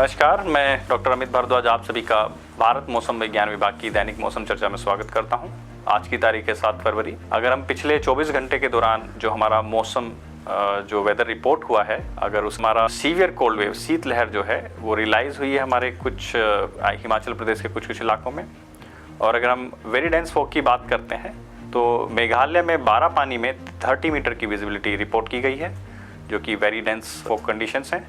नमस्कार, मैं डॉक्टर अमित भारद्वाज आप सभी का भारत मौसम विज्ञान विभाग की दैनिक मौसम चर्चा में स्वागत करता हूं। आज की तारीख है 7 फरवरी। अगर हम पिछले 24 घंटे के दौरान जो हमारा मौसम जो वेदर रिपोर्ट हुआ है, अगर उस हमारा सीवियर कोल्ड वेव शीत लहर जो है वो रियलाइज़ हुई है हमारे कुछ हिमाचल प्रदेश के कुछ इलाकों में। और अगर हम वेरी डेंस फॉग की बात करते हैं तो मेघालय में 12 पानी में 30 मीटर की विजिबिलिटी रिपोर्ट की गई है, जो कि वेरी डेंस फॉग कंडीशंस हैं।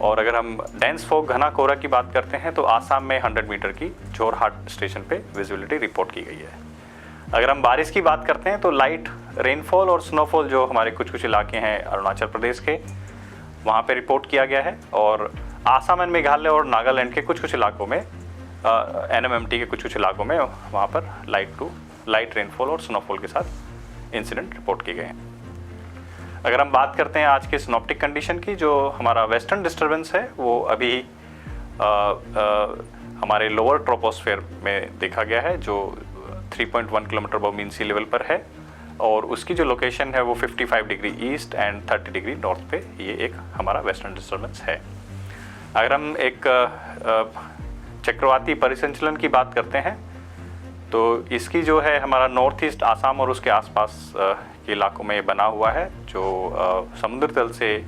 और अगर हम डेंस फॉग घना कोहरा की बात करते हैं तो आसाम में 100 मीटर की जोरहाट स्टेशन पे विजिबिलिटी रिपोर्ट की गई है। अगर हम बारिश की बात करते हैं तो लाइट रेनफॉल और स्नोफॉल जो हमारे कुछ इलाके हैं अरुणाचल प्रदेश के, वहाँ पे रिपोर्ट किया गया है। और आसाम एंड मेघालय और नागालैंड के कुछ इलाकों में NMMT के कुछ इलाकों में वहाँ पर लाइट रेनफॉल और स्नोफॉल के साथ इंसिडेंट रिपोर्ट किए गए हैं। अगर हम बात करते हैं आज के सिनॉप्टिक कंडीशन की, जो हमारा वेस्टर्न डिस्टर्बेंस है वो अभी हमारे लोअर ट्रोपोस्फेयर में देखा गया है, जो 3.1 किलोमीटर अबव मीन सी लेवल पर है। और उसकी जो लोकेशन है वो 55 degree east and 30 degree north पे ये एक हमारा वेस्टर्न डिस्टर्बेंस है। अगर हम एक चक्रवाती परिसंचलन की बात करते हैं तो इसकी जो है हमारा नॉर्थ ईस्ट आसाम और उसके आसपास के इलाकों में बना हुआ है, जो समुद्र तल से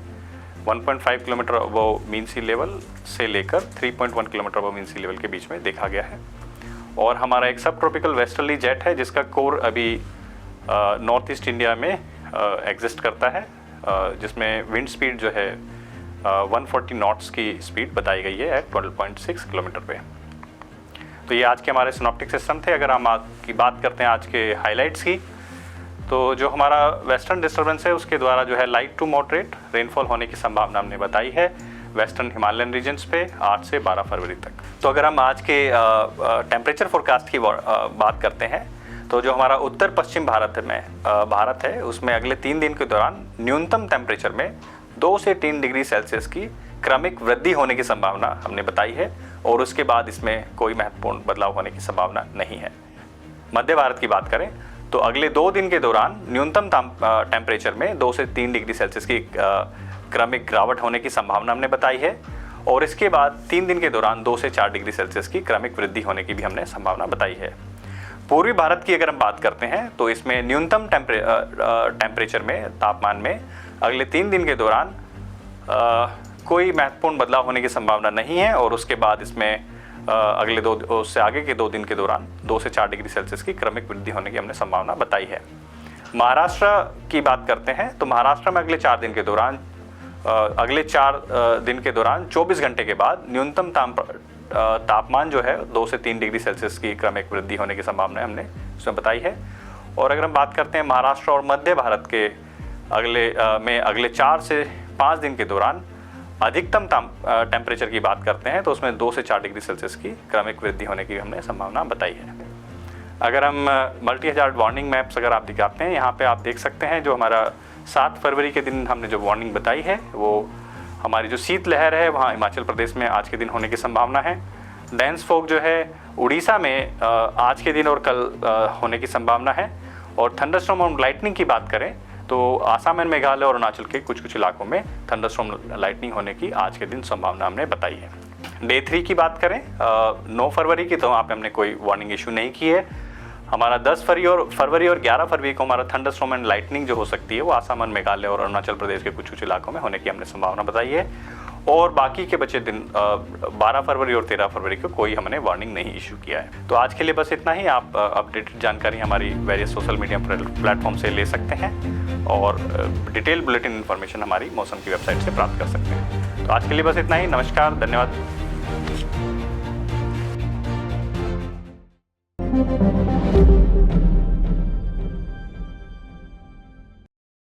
1.5 किलोमीटर अबव मीन सी लेवल से लेकर 3.1 किलोमीटर अबव मीन सी लेवल के बीच में देखा गया है। और हमारा एक सब ट्रॉपिकल वेस्टर्ली जेट है जिसका कोर अभी नॉर्थ ईस्ट इंडिया में एग्जिस्ट करता है, जिसमें विंड स्पीड जो है 140 नॉट्स की स्पीड बताई गई है एट 12.6 किलोमीटर पे। तो ये आज के हमारे सिनॉप्टिक सिस्टम थे। अगर हम आज की बात करते हैं आज के हाइलाइट्स की, तो जो हमारा वेस्टर्न डिस्टर्बेंस है उसके द्वारा जो है लाइट टू मॉडरेट रेनफॉल होने की संभावना हमने बताई है वेस्टर्न हिमालयन रीजन्स पे 8 से 12 फरवरी तक। तो अगर हम आज के टेम्परेचर फोरकास्ट की बात करते हैं तो जो हमारा उत्तर पश्चिम भारत है उसमें अगले 3 दिन के दौरान न्यूनतम टेम्परेचर में 2 से 3 डिग्री सेल्सियस की क्रमिक वृद्धि होने की संभावना हमने बताई है, और उसके बाद इसमें कोई महत्वपूर्ण बदलाव होने की संभावना नहीं है। मध्य भारत की बात करें तो अगले 2 दिन के दौरान न्यूनतम टेम्परेचर में 2 से 3 डिग्री सेल्सियस की क्रमिक गिरावट होने की संभावना हमने बताई है, और इसके बाद 3 दिन के दौरान 2 से 4 डिग्री सेल्सियस की क्रमिक वृद्धि होने की भी हमने संभावना बताई है। पूर्वी भारत की अगर हम बात करते हैं तो इसमें न्यूनतम टेम्परेचर में तापमान में अगले 3 दिन के दौरान कोई महत्वपूर्ण बदलाव होने की संभावना नहीं है, और उसके बाद इसमें अगले उससे आगे के 2 दिन के दौरान 2 से 4 डिग्री सेल्सियस की क्रमिक वृद्धि होने की हमने संभावना बताई है। महाराष्ट्र की बात करते हैं तो महाराष्ट्र में अगले 4 दिन के दौरान 24 घंटे के बाद न्यूनतम तापमान जो है 2 से 3 डिग्री सेल्सियस की क्रमिक वृद्धि होने की संभावना हमने उसमें बताई है। और अगर हम बात करते हैं महाराष्ट्र और मध्य भारत के अगले 4 से 5 दिन के दौरान अधिकतम टेम्परेचर की बात करते हैं तो उसमें 2 से 4 डिग्री सेल्सियस की क्रमिक वृद्धि होने की हमने संभावना बताई है। अगर हम मल्टी हजार्ड वार्निंग मैप्स अगर आप दिखाते हैं, यहाँ पे आप देख सकते हैं जो हमारा 7 फरवरी के दिन हमने जो वार्निंग बताई है वो हमारी जो शीत लहर है वहाँ हिमाचल प्रदेश में आज के दिन होने की संभावना है। डेंस फॉग जो है उड़ीसा में आज के दिन और कल होने की संभावना है। और थंडरस्टॉर्म और लाइटनिंग की बात करें तो आसाम एंड मेघालय और अरुणाचल के कुछ इलाकों में थंडरस्टॉर्म लाइटनिंग होने की आज के दिन संभावना हमने बताई है। डे 3 की बात करें 9 फरवरी की, तो वहाँ पे हमने कोई वार्निंग इशू नहीं की है। हमारा 10 फरवरी और 11 फरवरी को हमारा थंडरस्टॉर्म एंड लाइटनिंग जो हो सकती है वो आसाम एंड मेघालय और अरुणाचल प्रदेश के कुछ इलाकों में होने की हमने संभावना बताई है। और बाकी के बचे दिन 12 फरवरी और 13 फरवरी को कोई हमने वार्निंग नहीं इशू किया है। तो आज के लिए बस इतना ही। आप अपडेटेड जानकारी हमारी वेरियस सोशल मीडिया प्लेटफॉर्म से ले सकते हैं, और डिटेल बुलेटिन इन्फॉर्मेशन हमारी मौसम की वेबसाइट से प्राप्त कर सकते हैं। तो आज के लिए बस इतना ही। नमस्कार, धन्यवाद।